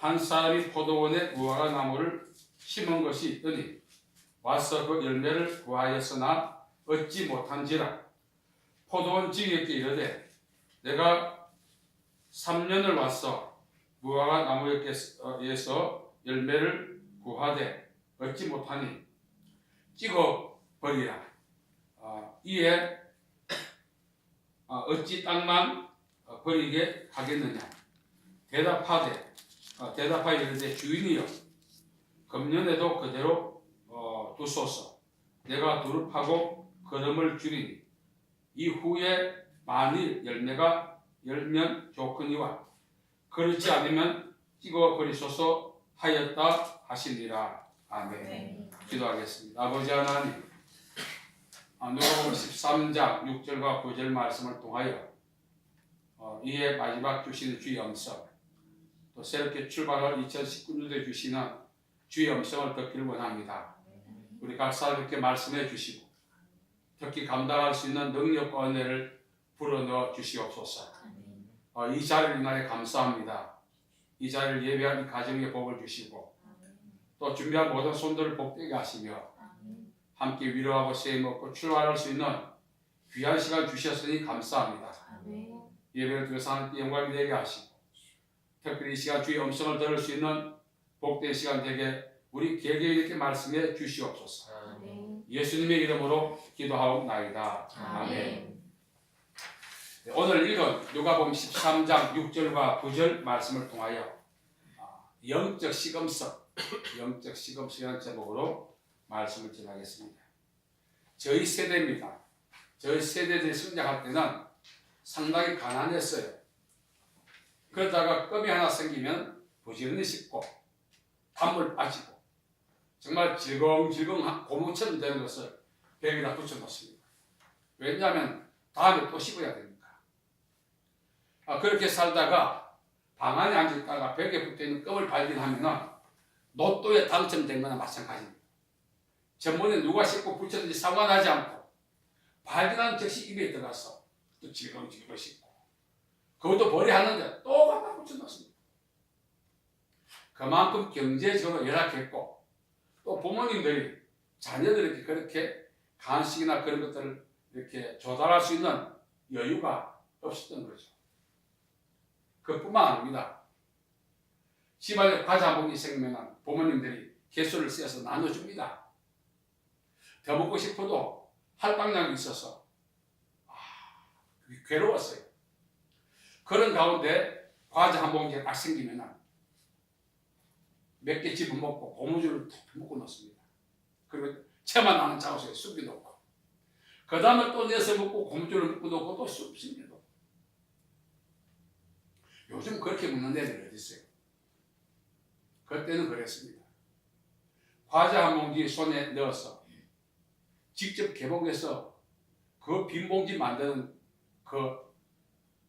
한 사람이 포도원에 무화과 나무를 심은 것이 있더니 와서 그 열매를 구하였으나 얻지 못한지라. 포도원 주인에게 이르되 내가 3년을 와서 무화과 나무에서 열매를 구하되 얻지 못하니 찍어 버리라. 이에 어찌 땅만 버리게 하겠느냐. 대답하여 이르되 주인이여 금년에도 그대로 두소서. 내가 두루 파고 거름을 줄이니 이후에 만일 열매가 열면 좋거니와 그렇지 않으면 찍어 버리소서 하였다 하시니라. 아멘. 네. 기도하겠습니다. 아버지 하나님, 누가복음 13장 6절과 9절 말씀을 통하여 이에 마지막 주시는 주의 음성, 또 새롭게 출발할 2019년도에 주시는 주의 음성을 듣기를 원합니다. 우리 각 사람에게 말씀해 주시고 특히 감당할 수 있는 능력과 은혜를 불어넣어 주시옵소서. 이 자리를 인하여 감사합니다. 이 자리를 예배한 이 가정에 복을 주시고 또 준비한 모든 손들을 복되게 하시며 함께 위로하고 세임먹고 출발할 수 있는 귀한 시간 주셨으니 감사합니다. 예배를 통해서 하나님께 영광이 되게 하시고 특별히 이 시간 주의 음성을 들을 수 있는 복된 시간 되게 우리 개개인에게 말씀해 주시옵소서. 예수님의 이름으로 기도하옵나이다. 아멘. 오늘 읽은 누가복음 13장 6절과 9절 말씀을 통하여 영적 시금석이라는 제목으로 말씀을 전하겠습니다. 저희 세대입니다. 저희 세대들이 성장할 때는 상당히 가난했어요. 그러다가 껌이 하나 생기면 부지런히 씹고 단물 빠지고 정말 질겅질겅한 고무처럼 되는 것을 벽에다 붙여놓습니다. 왜냐하면 다음에 또 씹어야 되니까. 그렇게 살다가 방 안에 앉았다가 벽에 붙어있는 껌을 발견하면 로또에 당첨된 거나 마찬가지입니다. 전문에 누가 씹고 붙였는지 상관하지 않고 발견한 즉시 입에 들어가서 또 질겅질겅 씹고 그것도 버려하는데 또 갖다 붙여놓습니다. 그만큼 경제적으로 열악했고 또 부모님들이 자녀들에게 그렇게 간식이나 그런 것들을 이렇게 조달할 수 있는 여유가 없었던 거죠. 그뿐만 아닙니다. 집안에 과자 한 봉지 생기면 부모님들이 개수를 쎄서 나눠줍니다. 더 먹고 싶어도 할당량이 있어서 괴로웠어요. 그런 가운데 과자 한 봉지가 딱 생기면 몇 개 집어먹고 고무줄을 툭 묶어 놓습니다. 그리고 채만 나는 장소에 숨겨놓고 그 다음에 또 내서 먹고 고무줄을 묶어 놓고 또 숨겨놓고. 요즘 그렇게 먹는 애들이 어디 있어요? 그때는 그랬습니다. 과자 한 봉지 손에 넣어서 직접 개봉해서 그 빈 봉지 만드는 그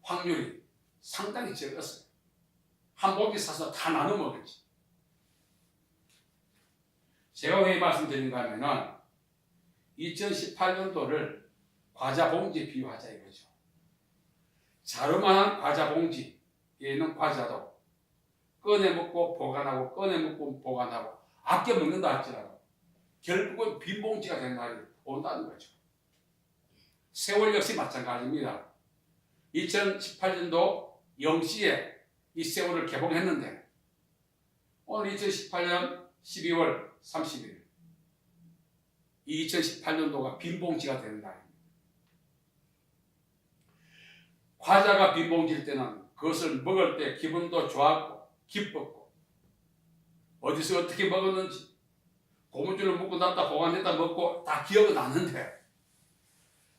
확률이 상당히 적었어요. 한 봉지 사서 다 나눠 먹었지. 제가 왜 말씀드린가 하면은 2018년도를 과자 봉지에 비유하자 이거죠. 자그마한 과자 봉지에 있는 과자도 꺼내 먹고 보관하고 꺼내 먹고 보관하고 아껴 먹는다 할지라도 결국은 빈 봉지가 된 날이 온다는 거죠. 세월 역시 마찬가지입니다. 2018년도 0시에 이 세월을 개봉했는데 오늘 2018년 12월 30일 이 2018년도가 빈봉지가 되는 날입니다. 과자가 빈봉지일 때는 그것을 먹을 때 기분도 좋았고 기뻤고 어디서 어떻게 먹었는지 고무줄을 묶고 놨다 보관했다 먹고 다 기억은 나는데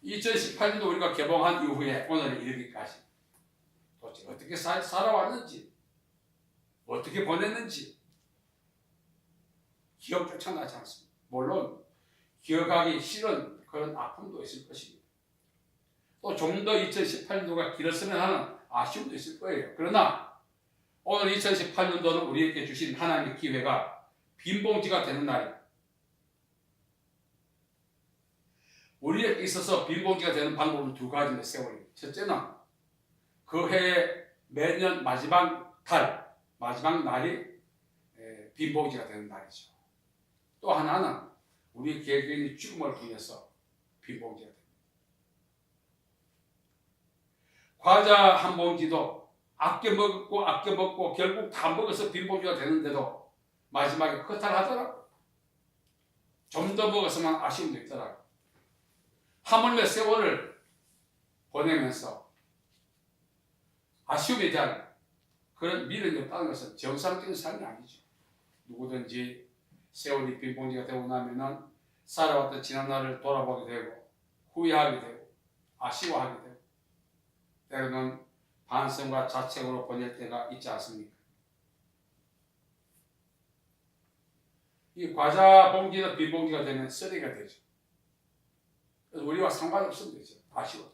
2018년도 우리가 개봉한 이후에 오늘 이르기까지 도대체 어떻게 살아왔는지 어떻게 보냈는지 기억조차 나지 않습니다. 물론 기억하기 싫은 그런 아픔도 있을 것입니다. 또 좀 더 2018년도가 길었으면 하는 아쉬움도 있을 거예요. 그러나 오늘 2018년도는 우리에게 주신 하나님의 기회가 빈봉지가 되는 날입니다. 우리에게 있어서 빈봉지가 되는 방법은 두 가지입니다. 세월이. 첫째는 그 해의 매년 마지막 달 마지막 날이 빈봉지가 되는 날이죠. 또 하나는 우리 개개인의 죽음을 통해서 빈봉지가 됩니다. 과자 한 봉지도 아껴 먹고 결국 다 먹어서 빈봉지가 되는데도 마지막에 허탈하더라고. 좀 더 먹었으면 아쉬움도 있더라고. 하물며 세월을 보내면서 아쉬움에 대한 그런 미련이 없다는 것은 정상적인 삶이 아니죠. 누구든지 세월이 빈봉지가 되고 나면은 살아왔던 지난 날을 돌아보게 되고 후회하게 되고 아쉬워하게 되고 때로는 반성과 자책으로 보낼 때가 있지 않습니까? 이 과자 봉지나 빈봉지가 되면 쓰레기가 되죠. 그래서 우리와 상관없으면 되죠. 아쉬워.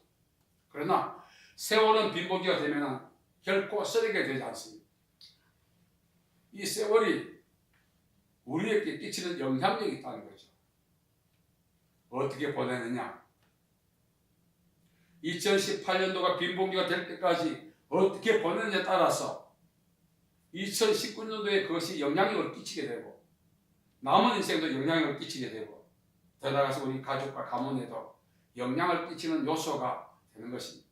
그러나 세월은 빈봉지가 되면 결코 쓰레기가 되지 않습니다. 이 세월이 우리에게 끼치는 영향력이 있다는 거죠. 어떻게 보내느냐? 2018년도가 빈봉지가 될 때까지 어떻게 보내느냐에 따라서 2019년도에 그것이 영향력을 끼치게 되고 남은 인생도 영향력을 끼치게 되고 더 나아가서 우리 가족과 가문에도 영향을 끼치는 요소가 되는 것입니다.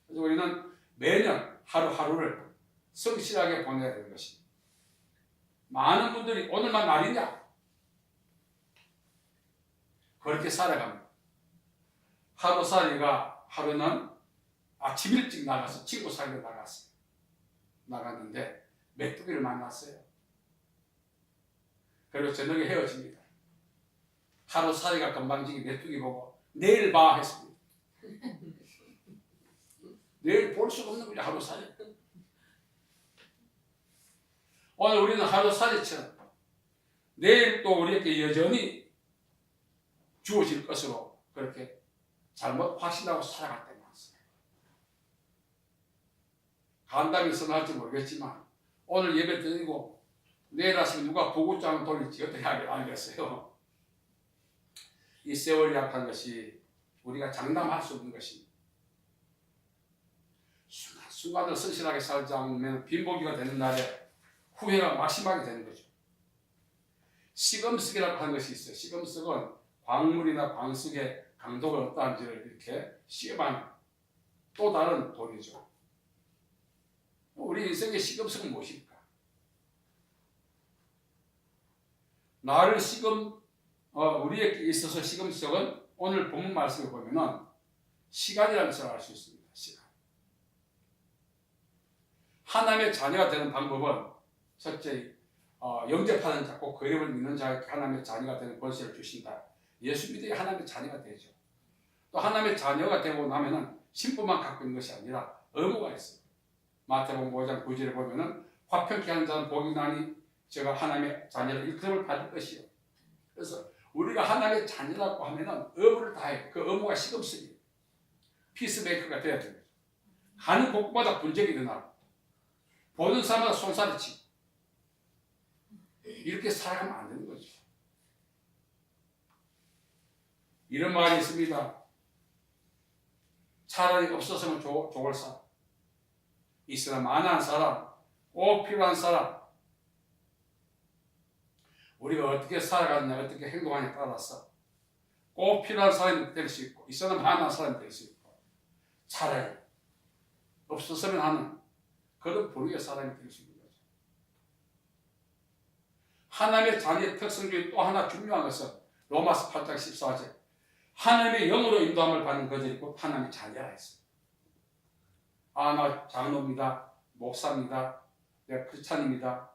그래서 우리는 매년 하루하루를 성실하게 보내야 되는 것입니다. 많은 분들이 오늘만 날이냐? 그렇게 살아갑니다. 하루살이가 하루는 아침 일찍 나가서 친구 사귀러 나갔어요. 나갔는데 메뚜기를 만났어요. 그리고 저녁에 헤어집니다. 하루살이가 건방지게 메뚜기 보고 내일 봐 했습니다. 내일 볼 수가 없는 거죠. 하루살이. 오늘 우리는 하루살이처럼 내일 또 우리에게 여전히 주어질 것으로 그렇게 잘못 확신하고 살아갈 때가 많습니다. 간담이 선언할지 모르겠지만 오늘 예배 드리고 내일 아침에 누가 보고장을 돌릴지 어떻게 알겠어요. 이 세월이 약한 것이 우리가 장담할 수 없는 것입니다. 순간을 성실하게 살지 않으면 빈봉지가 되는 날에 후회가 막심하게 되는 거죠. 시금석이라고 하는 것이 있어요. 시금석은 광물이나 광석의 강도가 어떠한지를 이렇게 시험한 또 다른 돌이죠. 우리 인생의 시금석은 무엇입니까? 나를 우리에게 있어서 시금석은 오늘 본문 말씀을 보면은 시간이라는 것을 알 수 있습니다. 시간. 하나님의 자녀가 되는 방법은 첫째, 영접하는 자, 꼭 그 이름을 믿는 자에게 하나님의 자녀가 되는 권세를 주신다. 예수 믿어야 하나님의 자녀가 되죠. 또 하나님의 자녀가 되고 나면은 신분만 갖고 있는 것이 아니라 의무가 있어요. 마태복음 5장 9절에 보면은 화평케 하는 자는 복이 나니 제가 하나님의 자녀를 일컬음을 받을 것이요. 그래서 우리가 하나님의 자녀라고 하면은 의무를 다해. 그 의무가 시금석이에요. 피스메이커가 되어야 됩니다. 가는 곳마다 분쟁이 일어나고 보는 사람마다 손살이 치고 이렇게 살아가면 안 되는 거죠. 이런 말이 있습니다. 차라리 없었으면 좋을 사람, 있으나 만한 사람, 꼭 필요한 사람, 우리가 어떻게 살아가느냐, 어떻게 행동하느냐에 따라서 꼭 필요한 사람이 될 수 있고 있으나 만한 사람이 될 수 있고 차라리 없었으면 하는 그런 부류의 사람이 될 수 있는 거죠. 하나님의 자녀의 특성 중에 또 하나 중요한 것은 로마서 8장 14절 하나님의 영으로 인도함을 받는 것들이 곧 하나님의 자녀라 했어요. 나 장로입니다. 목사입니다. 내가 크리스찬입니다.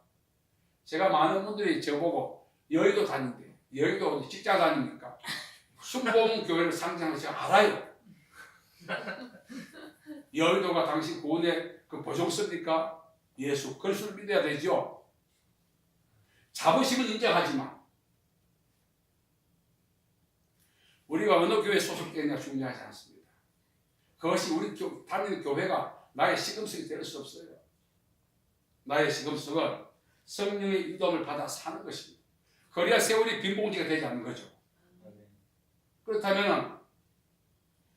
제가 많은 분들이 저보고 여의도 다닌대요. 여의도 직장 다닙니까? 순복음교회를 상징하는 제가 알아요. 여의도가 당신 구원의 그 보증서입니까? 예수 그리스도를 믿어야 되죠. 자부심은 인정하지만 우리가 어느 교회에 소속되느냐 중요하지 않습니다. 그것이 우리 다니는 교회가 나의 시금석이 될 수 없어요. 나의 시금석은 성령의 인도함을 받아 사는 것입니다. 그래야 세월이 빈봉지가 되지 않는 거죠. 그렇다면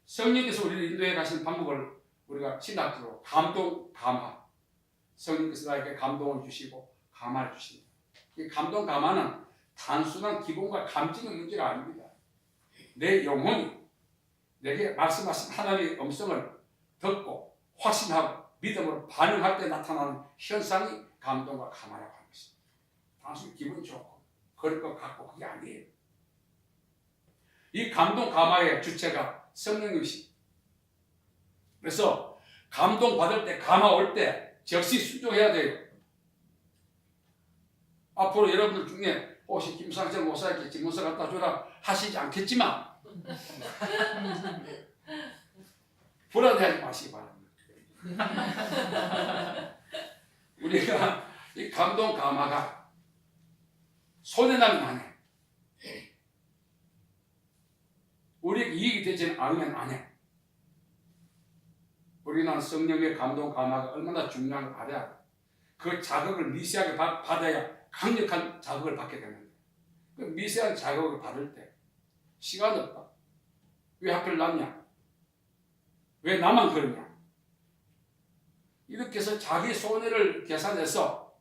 성령께서 우리를 인도해 가시는 방법을 우리가 신학적으로 감동, 감화, 성령께서 나에게 감동을 주시고 감화를 주십니다. 이 감동 감화는 단순한 기본과 감정의 문제가 아닙니다. 내 영혼이 내게 말씀하신 하나님의 음성을 듣고 확신하고 믿음으로 반응할 때 나타나는 현상이 감동과 감화라고 하는 것입니다. 단순히 기분 좋고 그럴 것 같고 그게 아니에요. 이 감동 감화의 주체가 성령님이십니다. 그래서 감동 받을 때 감화 올 때 즉시 순종해야 돼요. 앞으로 여러분들 중에 혹시 김상철 목사에게 집문서 갖다 주라 하시지 않겠지만 불안해하지 마시기 바랍니다. 우리가 이 감동 감화가 손해나면 안 해. 우리에게 이익이 되지 않으면 안 해. 우리는 성령의 감동 감화가 얼마나 중요한 걸 알아야 돼. 그 자극을 미세하게 받아야 강력한 자극을 받게 되는데 그 미세한 자극을 받을 때 시간 없다. 왜 하필 남냐? 왜 나만 그러냐? 이렇게 해서 자기 손해를 계산해서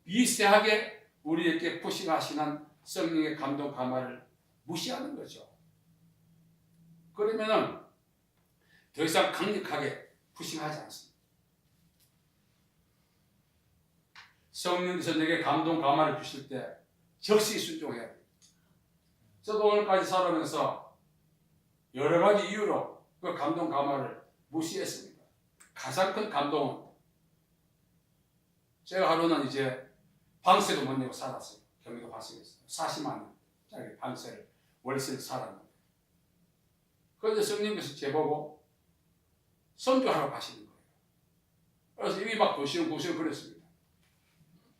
미세하게 우리에게 푸싱하시는 성령의 감동 감화를 무시하는 거죠. 그러면은 더 이상 강력하게 푸싱하지 않습니다. 성령께서 내게 감동 감화를 주실 때 즉시 순종해야 돼요. 저도 오늘까지 살아오면서 여러 가지 이유로 그 감동 감화를 무시했습니다. 가장 큰 감동은 제가 하루는 이제 방세도 못 내고 살았어요. 경기도 화성에서 40만 원짜리 방세를 월세를 살았는데 그런데 성령께서 제보고 선교하러 가시는 거예요. 그래서 입이 막 도시렁도시렁 그랬습니다.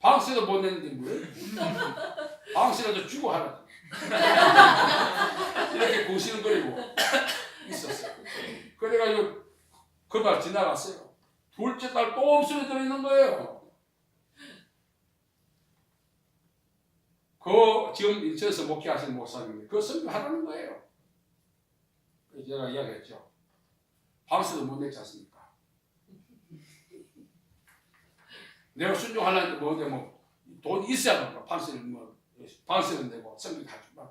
방세도 못 냈는데 뭐예요? 방세라도 주고 하라. 이렇게 고시렁거리고 있었어요. 그래가지고 그 달 지나갔어요. 둘째 달 또 엄수에 들어있는 거예요. 그 지금 인천에서 목회하시는 목사님이 그 선교하라는 거예요. 제가 이야기했죠. 방세도 못 냈지 않습니까? 내가 순종하려는데 뭐인데 뭐 돈 있어야 합니까? 방세는 내고 선교 가주마.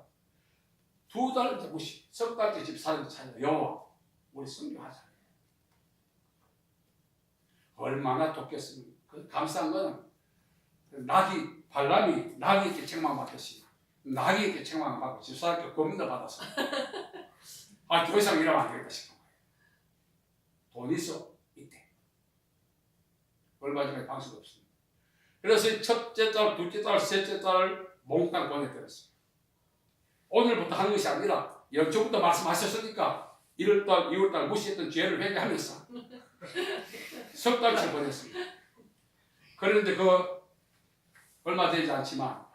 2달째 무시, 석 달째 집 사는 찾아 여와 우리 선교하자. 얼마나 돕겠습니까? 그 감사한 거는 발람이 낙이에게 책망받듯이 낙이에게 책망받고 집사람께 고민을 받아서 더 이상 일하면 안 되겠다 싶은 거예요. 돈 있어? 있대. 얼마 전에 방수도 없습니다. 그래서 첫째 달, 둘째 달, 셋째 달을 몽땅 보내드렸어요. 오늘부터 하는 것이 아니라 연초부터 말씀하셨으니까 1월달, 2월달 무시했던 죄를 회개하면서 석 달째 보냈습니다. 그런데 얼마 되지 않지만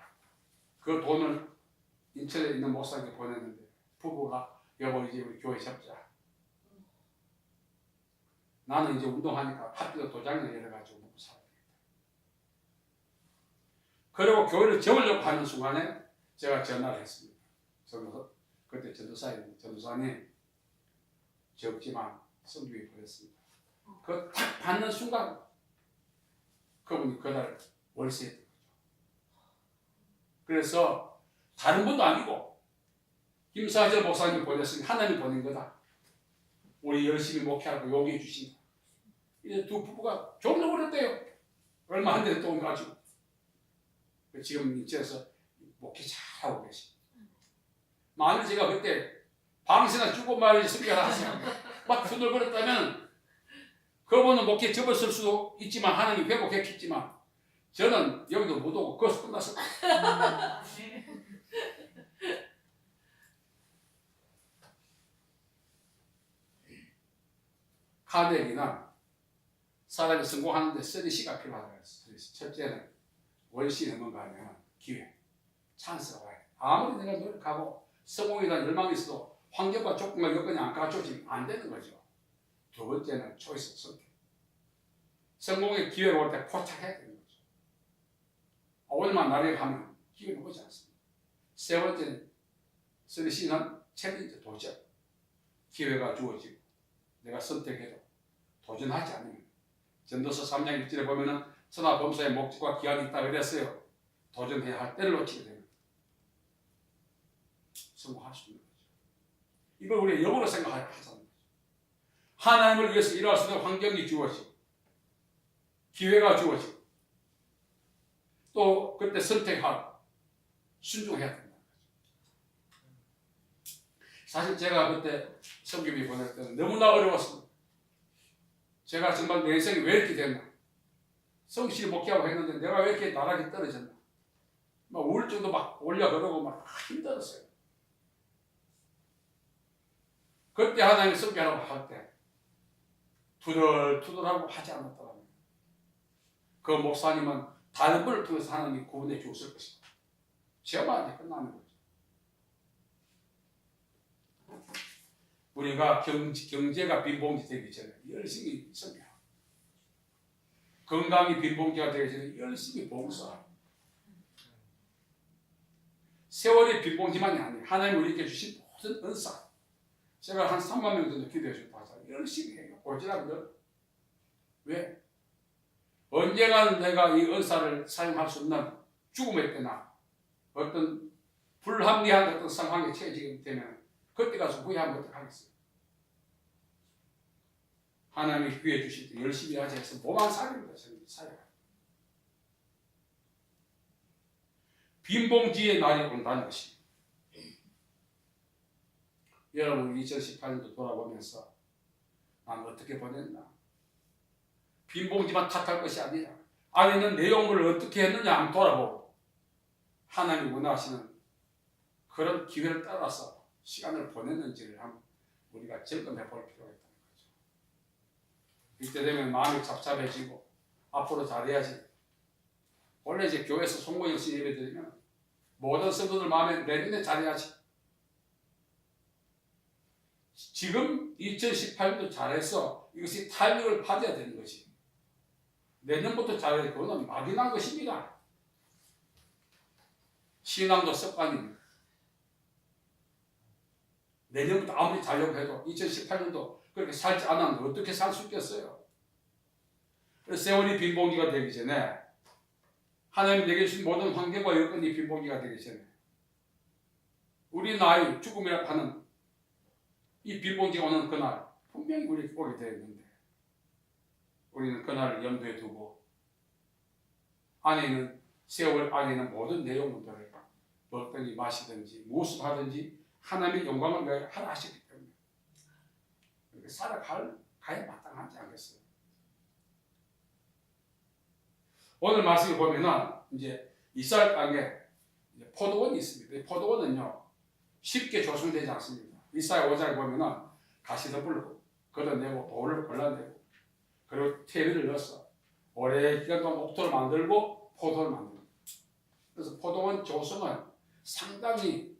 그 돈을 인천에 있는 목사에게 보냈는데 부부가 여보 이제 우리 교회 접자. 나는 이제 운동하니까 학교도 도장을 내려가지고 먹고 살아야 되겠다. 그리고 교회를 접으려고 하는 순간에 제가 전화를 했습니다. 그때 전도사님 적지만 성주에 보냈습니다. 그 딱 받는 순간 그분이 그날 월세했던 거죠. 그래서 다른 분도 아니고 김사절 목사님 보냈으니 하나님 보낸 거다. 우리 열심히 목회하고 용기해 주신다. 이제 두 부부가 종로 그랬대요. 얼마 안 되는 돈 가지고. 지금 인천에서 목회 잘하고 계십니다. 만일 제가 그때 방세나 주고 말이지 성교를 하시면 막 두들거렸다면 그분은 목회 접었을 수도 있지만 하나님이 회복했겠지만 저는 여기도 못 오고 거기서 끝났어요. 카네기는 사람이 성공하는데 3C가 필요하다고 했어요. 첫째는 원시 넘어가 하면 기회, 찬스가 와요. 아무리 내가 노력하고 성공이라는 열망이 있어도 환경과 조건과 여건이 안 갖춰지면 안 되는 거죠. 두 번째는 초이스 선택. 성공의 기회가 올 때 포착해야 되는 거죠. 오늘만 나를 하면 기회는 오지 않습니다. 세 번째는 3C는 챌린지 도전. 기회가 주어지고 내가 선택해도 도전하지 않으면 전도서 3장 1절에 보면은 선화 범사의 목적과 기한이 있다 그랬어요. 도전해야 할 때를 놓치게 됩니다. 성공할 수 있는 거죠. 이걸 우리 영어로 생각하자는 거죠. 하나님을 위해서 일할 수 있는 환경이 주어지고 기회가 주어지고 또 그때 선택하고 순종해야 된다는 거죠. 사실 제가 그때 성경이 보낼 때는 너무나 어려웠습니다. 제가 정말 내 인생이 왜 이렇게 됐나? 성실히 목회하고 했는데 내가 왜 이렇게 나락이 떨어졌나? 막 우울증도 막 올려 그러고 막 힘들었어요. 그때 하나님이 성교하라고 할 때 투덜투덜하고 하지 않았다고 합니다. 그 목사님은 다른 분을 통해서 하나님이 구원해 주었을 것입니다. 저만 이제 끝나는 거죠. 우리가 경제가 빈봉지 되기 전에 열심히 성교하고 건강이 빈봉지가 되기 전에 열심히 봉사하고 세월이 빈봉지만이 아니에요. 하나님이 우리에게 주신 모든 은사 제가 한 3만 명 정도 기도해 주고 열심히 해요. 오지랖 왜? 언젠가는 내가 이 은사를 사용할 수 없는 죽음의 때나 어떤 불합리한 어떤 상황에 처해지게 되면 그때 가서 후회하면 어떡하겠어요? 하나님이 기회 주실 때 열심히 하지 해서 몸만 살입니다. 저는 살아요. 빈봉지의 날이 온다는 것입니다. 여러분 2018년도 돌아보면서 난 어떻게 보냈나? 빈봉지만 탓할 것이 아니라 안에 있는 내용물을 어떻게 했느냐 한번 돌아보고 하나님이 원하시는 그런 기회를 따라서 시간을 보냈는지를 한번 우리가 점검해 볼 필요가 있다는 거죠. 이때 되면 마음이 잡잡해지고 앞으로 잘해야지. 원래 이제 교회에서 송구영신 예배 드리면 모든 성도들 마음에 내년에 잘해야지. 지금 2018년도 잘해서 이것이 탄력을 받아야 되는 것이 내년부터 잘해야 그거는 막연한 것입니다. 신앙도 습관입니다. 내년부터 아무리 자려고 해도 2018년도 그렇게 살지 않았는데 어떻게 살 수 있겠어요? 그래서 세월이 빈봉지가 되기 전에 하나님 내게 주신 모든 환경과 여건이 빈봉지가 되기 전에 우리 나이 죽음이라고 하는 이 빈봉지가 오는 그날 분명히 우리에게 오게 되어 있는데 우리는 그날을 염두에 두고 안에 있는 세월 안에 있는 모든 내용들을 먹든지 마시든지 무엇을 하든지 하나님의 영광을 위하여 하라 하셨기 때문에 이렇게 살아가야 마땅하지 않겠어요? 오늘 말씀을 보면은 이제 이스라엘 땅에 포도원이 있습니다. 이 포도원은요 쉽게 조성되지 않습니다. 이사야 5장에 보면은 가시덤불을 걷어내고 돌을 골라내고 그리고 퇴비를 넣어서 오래 기간 동안 옥토를 만들고 포도를 만듭니다. 그래서 포도원 조성은 상당히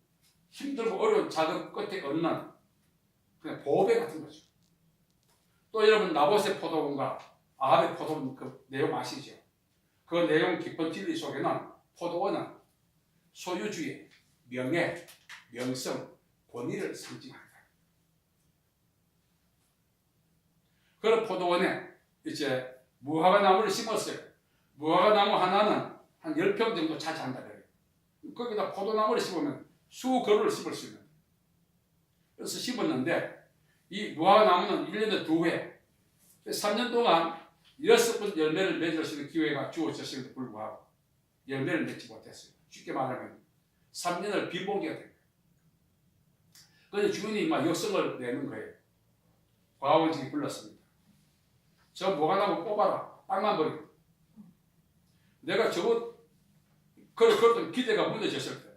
힘들고 어려운 작업 끝에 얻는 그냥 보배 같은 거죠. 또 여러분 나봇의 포도원과 아합의 포도원 그 내용 아시죠? 그 내용 깊은 진리 속에는 포도원은 소유주의, 명예, 명성, 권위를 상징합니다. 그런 포도원에 이제 무화과 나무를 심었어요. 무화과 나무 하나는 한 10평 정도 차지한다 그래요. 거기다 포도나무를 심으면 수그루를 심을 수 있는. 그래서 심었는데 이 무화과 나무는 1년에 2회 3년 동안 6번 열매를 맺을 수 있는 기회가 주어졌음에도 불구하고 열매를 맺지 못했어요. 쉽게 말하면 3년을 빈봉지가 된 거예요. 그런데 주인이 막 역성을 내는 거예요. 과원직이 불렀습니다. 저 무화과나무 뽑아라. 땅만 버리고. 내가 저거 그랬던 기대가 무너졌을 때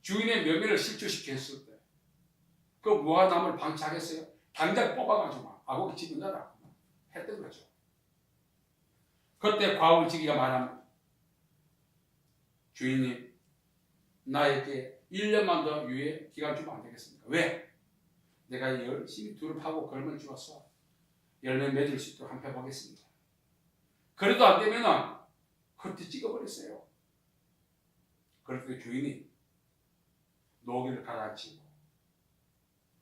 주인의 명예를 실추시켰을 때 그 무화과나무를 방치하겠어요? 당장 뽑아가지고 막 아고기 집어넣어라 했던 거죠. 그때 과원직이가 말합니다. 주인님 나에게 1년만 더 유예 기간 주면 안 되겠습니까? 왜? 내가 열심히 둘을 파고 걸음을 주었어. 열매 맺을 수 있도록 한번 해보겠습니다. 그래도 안 되면은 그때 찍어버렸어요. 그랬더니 주인이 노기를 가라앉히고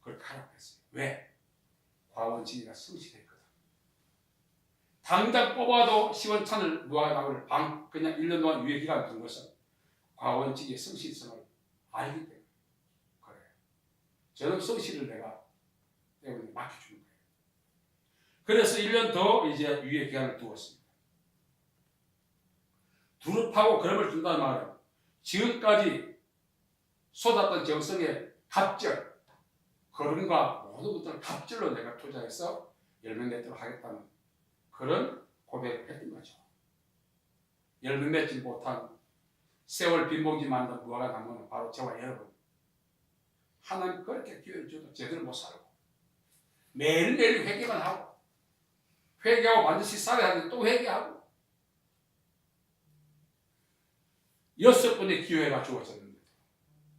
그걸 가라앉혔어요. 왜? 과원진이가 성실했거든. 당장 뽑아도 시원찮을 무화과나무를 그냥 1년 동안 유예 기간 둔 것은 과원직의 성실성을 알기 때문에 그래요. 저는 성실을 내가 때문에 맡겨주는 거예요. 그래서 1년 더 이제 유예 기간을 두었습니다. 두릅하고 그름을 준다는 말은 지금까지 쏟았던 정성의 갑절, 걸음과 모든 것들을 갑절로 내가 투자해서 열매 맺도록 하겠다는 그런 고백을 했던 거죠. 열매 맺지 못한 세월 빈봉지 만든 무화과 나무는 바로 저와 여러분. 하나님 그렇게 기회를 줘도 제대로 못 살고 매일매일 회개만 하고 회개하고 반드시 살아야 하는데 또 회개하고 6번의 기회가 주어졌는데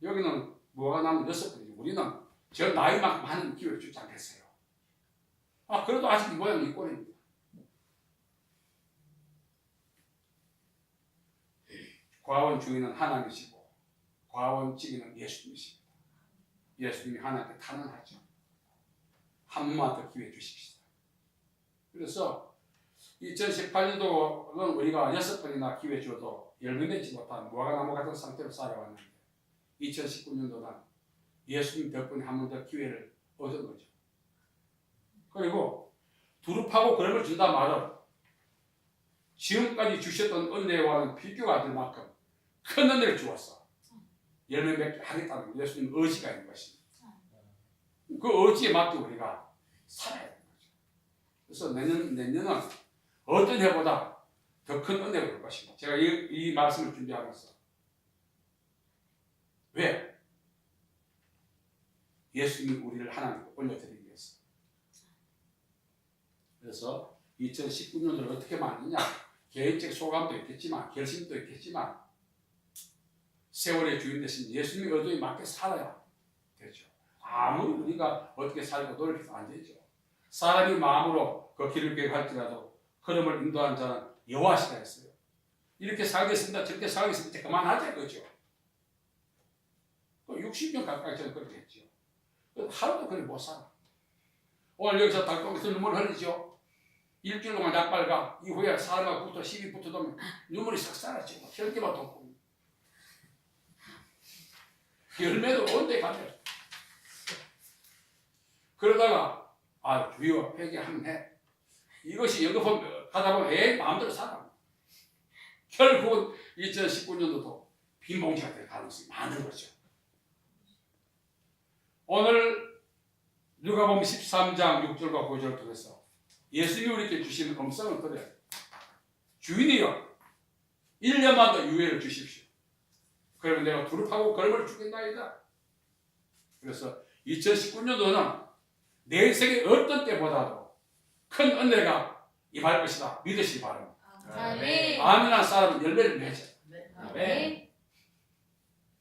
여기는 무화과 나무 6번이지 우리는 저 나이만큼 하는 기회를 주지 않겠어요. 그래도 아직 이 모양이 이 꼴입니다. 과원 주인은 하나님이시고 과원직인은 예수님이십니다. 예수님이 하나님께 탄원하죠. 한 번만 더 기회 주십시다. 그래서 2018년도는 우리가 6번이나 기회 줘도 열매 맺지 못한 무화과나무 같은 상태로 살아왔는데 2019년도는 예수님 덕분에 한 번 더 기회를 얻은 거죠. 그리고 두릅하고 그름을 준다 말은 지금까지 주셨던 은혜와는 비교가 될 만큼 큰 은혜를 주었어. 열매 맺게 하겠다는 예수님 의지가 있는 것입니다. 그 의지에 맞게 우리가 살아야 되는 거죠. 그래서 내년은 어떤 해보다 더 큰 은혜가 올 것입니다. 제가 이 말씀을 준비하면서 왜? 예수님이 우리를 하나님께 올려드리기 위해서. 그래서 2019년도를 어떻게 맞느냐? 개인적 소감도 있겠지만 결심도 있겠지만 세월의 주인 되신 예수님의 의도에 맞게 살아야 되죠. 아무리 우리가 어떻게 살고 노력해서 안 되죠. 사람이 마음으로 그 길을 계획할지라도 걸음을 인도하는 자는 여호와시라 했어요. 이렇게 살겠습니다. 저렇게 살겠습니다. 그만하자 그죠. 60년 가까이 저는 그렇게 했죠. 하루도 그렇게 못 살아. 오늘 여기서 달동에서 눈물 흘리죠. 일주일 동안 약발가 이후에 사람하고 시비 붙어도면 눈물이 싹 사라지고 혈기만 돋고 열매도 언제 가냐. 그러다가 주여 회개하면 해. 이것이 연급하면 가다 보면 마음대로 살아. 결국은 2019년도도 빈봉지가 될 가능성이 많은 거죠. 오늘 누가복음 13장 6절과 9절을 통해서 예수님이 우리에게 주시는 음성을 들어요. 주인이여 1년만 더 유예를 주십시오. 그러면 내가 두릅하고 걸음을 주겠나이다. 그래서 2019년도는 내 인생의 어떤 때보다도 큰 은혜가 임할 것이다. 믿으시기 바랍니다. 아멘한 사람은 열매를 맺어. 아멘.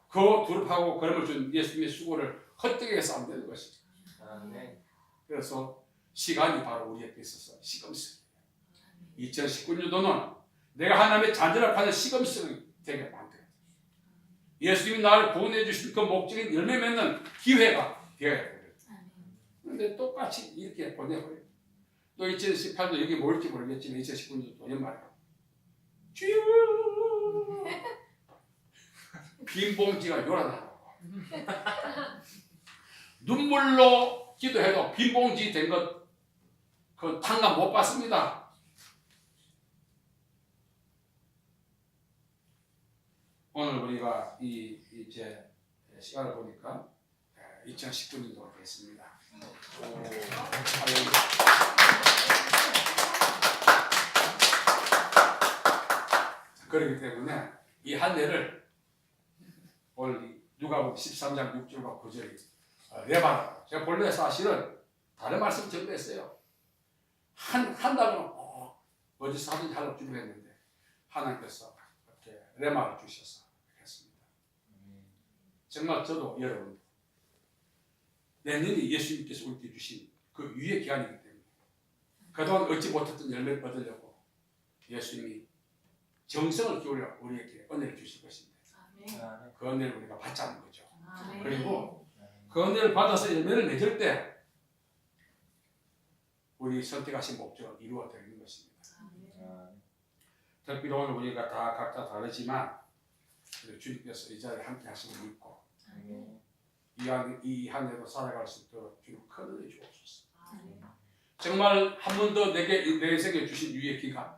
그 두릅하고 걸음을 준 예수님의 수고를 헛되게 해서 안 되는 것이죠. 아멘. 그래서 시간이 바로 우리에게 있어서 시금석이에요. 2019년도는 내가 하나님의 자녀를 파는 시금석이 되게 만들어야 돼요. 예수님이 나를 구원해 주신 그 목적인 열매 맺는 기회가 되어야 돼요. 그런데 똑같이 이렇게 보내버려요. 또 2018도 여기 모일지 모르겠지만 2019년도 연말에 주여 빈봉지가 요란하고 눈물로 기도해도 빈봉지 된 것 그 탕감 못 받습니다. 오늘 우리가 이제 시간을 보니까 2019년도가 됐습니다. 그렇기 때문에 이 한 해를 오늘 누가복음 13장 6절과 9절이 레바라. 제가 본래 사실은 다른 말씀 전부했어요. 한 달은 어디서 하든지 하려고 준비했는데 하나님께서 이렇게 레마를 주셔서 했습니다. 정말 저도 여러분 내년이 예수님께서 우리에게 주신 그 유예 기간이기 때문에 그동안 얻지 못했던 열매를 얻으려고 예수님이 정성을 기울여 우리에게 은혜를 주실 것입니다. 그 은혜를 우리가 받자는 거죠. 그리고 그 은혜를 받아서 열매를 맺을 때 우리 선택하신 목적을 이루어 드리는 것입니다. 특별히 오늘 우리가 다 각자 다르지만 주님께서 이 자리에 함께 하심을 믿고 이 한 해도 살아갈 수 있도록 주님 큰 은혜 주옵소서. 정말 한 번도 내게 내 인생에 주신 유예 기간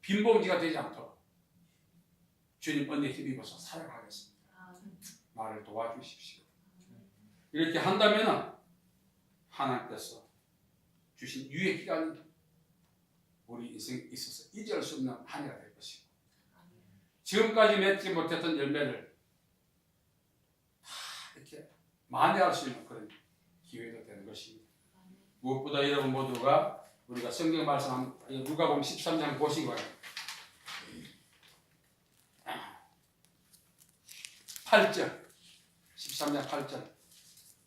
빈봉지가 되지 않도록 주님 은혜 힘입어서 살아가겠습니다. 나를 도와주십시오. 이렇게 한다면 하나님께서 주신 유예 기간이 우리 인생에 있어서 잊을 수 없는 한 해가 될 것이고 지금까지 맺지 못했던 열매를 다 이렇게 만회할 수 있는 그런 기회도 되는 것입니다. 무엇보다 여러분 모두가 우리가 성경 말씀 누가복음 13장 보시고 8절 13장 8절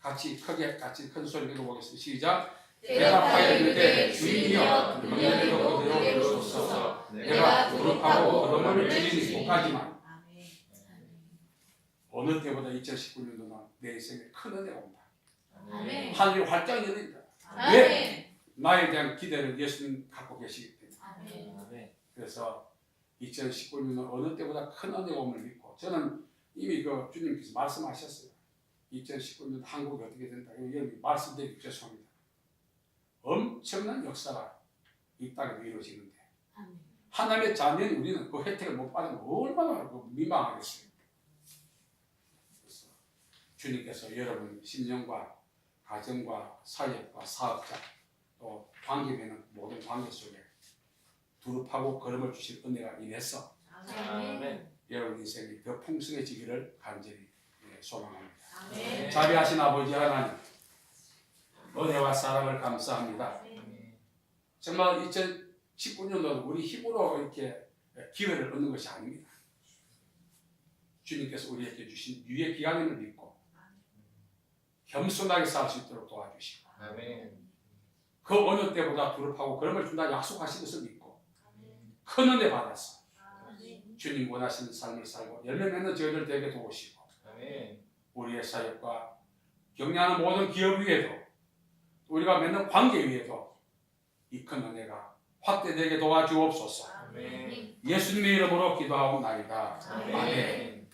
같이 큰 소리로 읽어보겠습니다. 시작. 대답하여 이르되 주인이여 너희도 그대로 주옵소서. 내가 무릎하고 걸음을 줄이니 못하지만 어느 때보다 2019년도는 내 인생에 큰 은혜가 온다. 하늘이 활짝 열린다. 왜? 나에 대한 기대를 예수님 갖고 계시기 때문에. 그래서 2019년은 어느 때보다 큰 은혜가 옴을 믿고 저는 이미 그 주님께서 말씀하셨어요. 2019년 한국이 어떻게 된다. 여기 말씀드리기 죄송합니다. 엄청난 역사가 이 땅에 이루어지는데 하나님의 자녀인 우리는 그 혜택을 못 받으면 얼마나 민망하겠어요. 그래서 주님께서 여러분 심령과 가정과 사역과 사업자 또 관계 맺는 모든 관계 속에 두릅하고 걸음을 주실 은혜가 인해서 여러분 인생이 더 풍성해지기를 간절히 소망합니다. 자비하신 아버지 하나님 은혜와 사랑을 감사합니다. 정말 2019년도 우리 힘으로 이렇게 기회를 얻는 것이 아닙니다. 주님께서 우리에게 주신 유예 기간임을 믿고 겸손하게 살 수 있도록 도와주시고 그 어느 때보다 두렵하고 걸음을 준다 약속하신 것을 믿고 큰 은혜 받아서 주님 원하시는 삶을 살고 열매 맺는 저희들 되게 도우시고 우리의 사역과 격려하는 모든 기업 위에도 우리가 맺는 관계 위에도 이 큰 은혜가 확대되게 도와주옵소서. 예수님의 이름으로 기도하옵나이다. 아멘.